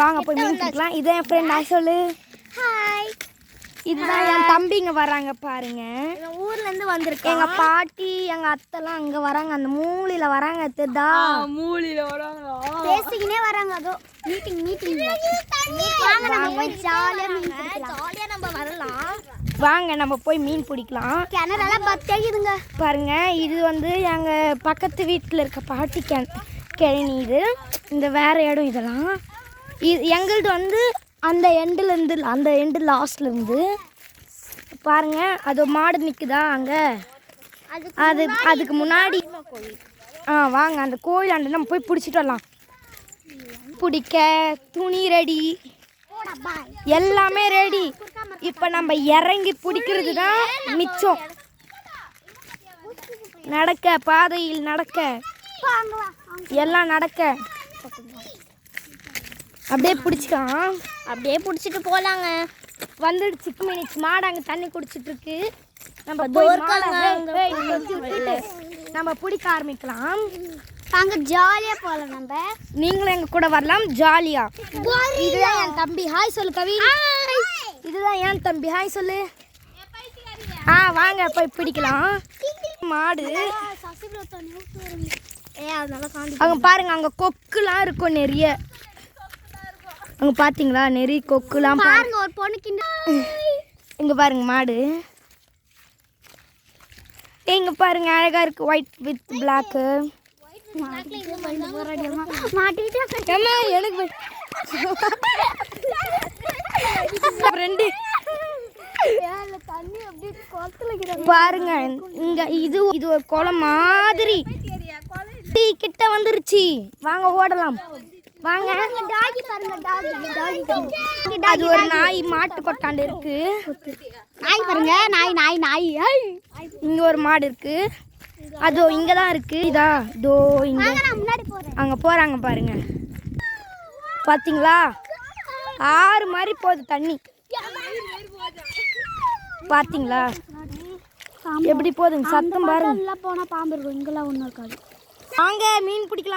வாங்க போய் மீன் பிடிக்கலாம். இதான் என் ஃப்ரெண்ட். நான் சொல்லு ஹாய். இதுதான் என் தம்பிங்க வராங்க பாருங்க. ஊர்ல இருந்து வந்திருக்கேன். எங்க பாட்டி எங்க அத்தைலாம் அங்க வராங்க, அந்த மூலையில வராங்க. தெரியுதா? மூலையில வராங்களா? பேசிக்கினே வராங்க. அதோ மீட்டிங் வாங்க நம்ம போய் ஜாலியா மீன் பிடிக்கலாம். ஜாலியா நம்ம வரலாம். வாங்க நம்ம போய் மீன் பிடிக்கலாம். கிணறெல்லாம் பத்தியாகுதுங்க பாருங்க. இது வந்து எங்க பக்கத்து வீட்டில் இருக்க பாட்டி கிழனி. இது இந்த வேற இடம். இதெல்லாம் எங்களது வந்து அந்த எண்டுலேருந்து அந்த எண்டு லாஸ்ட்லேருந்து பாருங்க. அது மாடு நிற்குதா அங்கே, அதுக்கு முன்னாடி. வாங்க அந்த கோயிலாண்டு நம்ம போய் பிடிச்சிட்டு வரலாம். பிடிக்க துணி ரெடி, எல்லாமே ரெடி. இப்போ நம்ம இறங்கி பிடிக்கிறது தான் மிச்சம். நடக்க பாதையில் நடக்க எல்லாம் நடக்க அப்படியே பிடிச்சிக்கலாம். அப்படியே பிடிச்சிட்டு போலாங்க. வந்துடுச்சு 6 மினிட்ஸ். மாடு அங்கே தண்ணி குடிச்சிட்டு இருக்கு. நம்ம நம்ம பிடிக்க ஆரம்பிக்கலாம். அங்கே ஜாலியாக போகலாம். நம்ம நீங்களும் எங்கள் கூட வரலாம் ஜாலியா. இதுதான் என் தம்பி. ஹாய் சொல்லு கவி. இதுதான் என் தம்பி. ஹாய் சொல்லு. வாங்க போய் பிடிக்கலாம். மாடு அங்கே பாருங்க. அங்கே கொக்குலாம் இருக்கும் நிறைய. அங்கே பார்த்தீங்களா நிறைய கொக்குலாம் பாருங்க. ஒரு பொண்ணுக்கு இங்கே பாருங்க மாடு. இங்கே பாருங்க அழகா இருக்கு. White with block. எனக்கு பாருங்க இங்க இது ஒரு குளம் மாதிரி கிட்ட வந்துருச்சு. வாங்க ஓடலாம். வாங்க. அது ஒரு நாய் மாட்டு கொட்டாண்டு இருக்கு. நாய் பாருங்க. நாய் இங்க ஒரு மாடு இருக்கு. அதோ இங்கதான் இருக்கு. இதா தோ இங்க அங்க போறாங்க பாருங்க. பாத்தீங்களா ஆறு மாதிரி போகுது தண்ணி. பாத்தீங்களா எப்படி போகுதுங்க சத்தம் பாருங்க. போனா பாம்பு இருக்கும். இங்கெல்லாம் ஒன்றும் இருக்காது. வாங்க மீன் பிடிக்கலாம்.